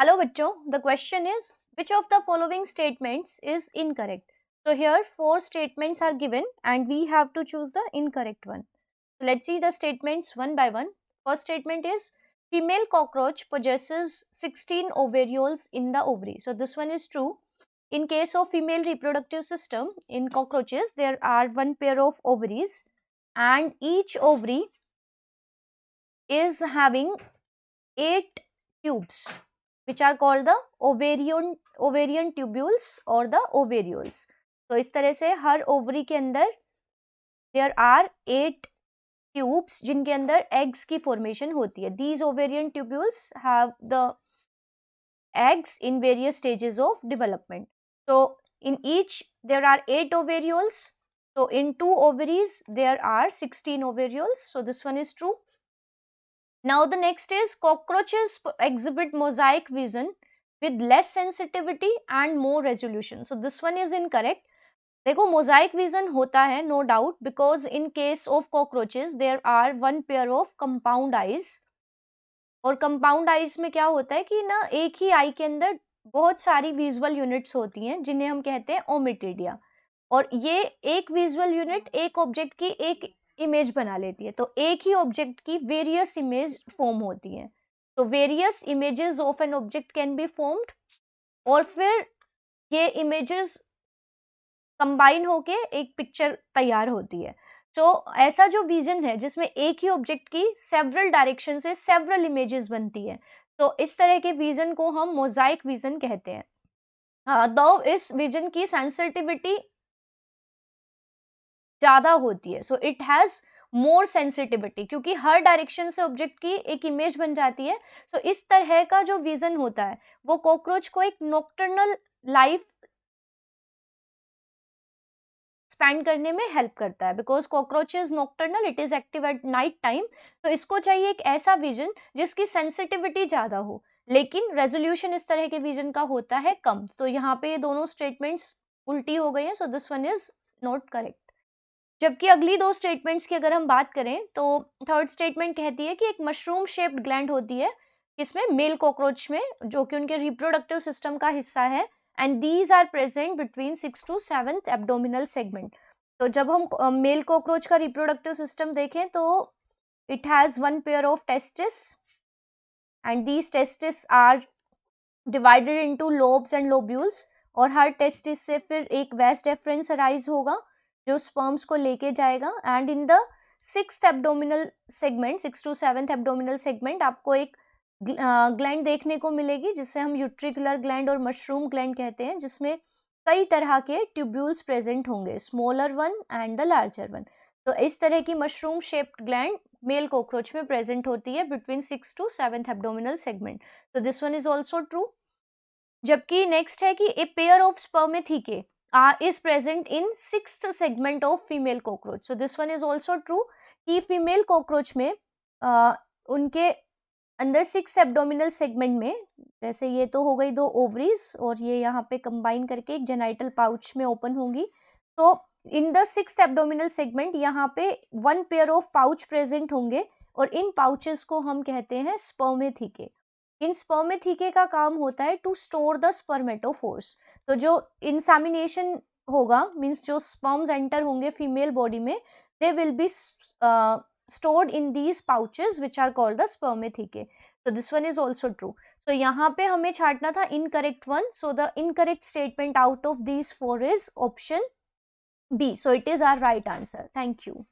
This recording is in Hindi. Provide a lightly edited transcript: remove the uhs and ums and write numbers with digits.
Hello बच्चों, the question is which of the following statements is incorrect? So here 4 statements are given and we have to choose the incorrect one. So let's see the statements one by one. First statement is female cockroach possesses 16 ovarioles in the ovary. So this one is true. In case of female reproductive system, in cockroaches there are one pair of ovaries and each ovary is having 8 tubes which are called the ovarian tubules or the ovarioles. तो इस तरह से हर ओवरी के अंदर there are 8 tubes जिनके अंदर eggs की formation होती है. These ovarian tubules have the eggs in various stages of development. So in each there are 8 ovarioles. So in 2 ovaries there are 16 ovarioles. So this one is true. Now the next is cockroaches exhibit mosaic vision with less sensitivity and more resolution. So this one is incorrect. देखो mosaic vision होता है no doubt because in case of cockroaches there are one pair of compound eyes. और compound eyes में क्या होता है कि ना एक ही आई के अंदर बहुत सारी विजुअल यूनिट्स होती हैं जिन्हें हम कहते हैं ओमिटिडिया. और ये एक विजुअल यूनिट एक ऑब्जेक्ट की एक इमेज बना लेती है. तो एक ही ऑब्जेक्ट की वेरियस इमेज फॉर्म होती हैं. तो various images of an object can be formed और फिर ये इमेजेस कंबाइन होके एक पिक्चर तैयार होती है. तो ऐसा जो विजन है जिसमें एक ही ऑब्जेक्ट की सेवरल डायरेक्शन से सेवरल इमेजेस बनती है, तो इस तरह के विजन को हम मोजाइक विजन कहते हैं. दो इस विजन की सेंसिटिविटी ज़्यादा होती है. So it has more sensitivity क्योंकि हर डायरेक्शन से ऑब्जेक्ट की एक इमेज बन जाती है. सो इस तरह का जो विजन होता है वो कॉकरोच को एक नॉक्टर्नल लाइफ स्पेंड करने में हेल्प करता है. Because cockroach is nocturnal, it is active at night time. तो इसको चाहिए एक ऐसा विजन जिसकी सेंसिटिविटी ज़्यादा हो, लेकिन रेजोल्यूशन इस तरह के विजन का होता है कम. तो यहाँ पे ये दोनों स्टेटमेंट्स उल्टी हो गई हैं. So this one is not correct. जबकि अगली दो स्टेटमेंट्स की अगर हम बात करें तो थर्ड स्टेटमेंट कहती है कि एक मशरूम शेप्ड ग्लैंड होती है इसमें मेल कॉकरोच में, जो कि उनके रिप्रोडक्टिव सिस्टम का हिस्सा है. And these are present between 6th to 7th abdominal segment. तो जब हम मेल कॉकरोच का रिप्रोडक्टिव सिस्टम देखें तो it has one pair of testis and these testis are divided into lobes and lobules. और हर टेस्टिस से फिर एक वास डेफरेंस अराइज होगा जो स्पर्म्स को लेके जाएगा. And in the 6th abdominal segment, 6th to 7th abdominal segment आपको एक ग्लैंड देखने को मिलेगी जिसे हम यूट्रिकुलर ग्लैंड और मशरूम ग्लैंड कहते हैं, जिसमें कई तरह के ट्यूब्यूल्स प्रेजेंट होंगे, smaller one and the larger one. तो इस तरह की mushroom shaped gland male cockroach में प्रेजेंट होती है between 6th to 7th abdominal segment. तो this one is also true. जबकि नेक्स्ट है कि a pair of spermathecae is present in 6th segment of female cockroach. So this one is also true कि फीमेल कॉकरोच में उनके अंदर 6th एब्डोमिनल सेगमेंट में, जैसे ये तो हो गई दो ओवरीज और ये यहाँ पे कंबाइन करके एक जेनाइटल पाउच में ओपन होंगी. तो इन द 6th एब्डोमिनल सेगमेंट यहाँ पे one pair of pouch present होंगे और इन पाउचेस को हम कहते हैं स्पर्मेथिके. इन स्पर्मेथिके का काम होता है टू स्टोर द स्पर्मेटोफोर्स. तो जो इंसेमिनेशन होगा, मीन्स जो स्पर्म्स एंटर होंगे फीमेल बॉडी में, they will be stored in these pouches which are called the spermathecae. तो this one is also true. So यहाँ पे हमें छांटना था incorrect one. So the incorrect statement out of these 4 is option B. So it is our right answer. Thank you.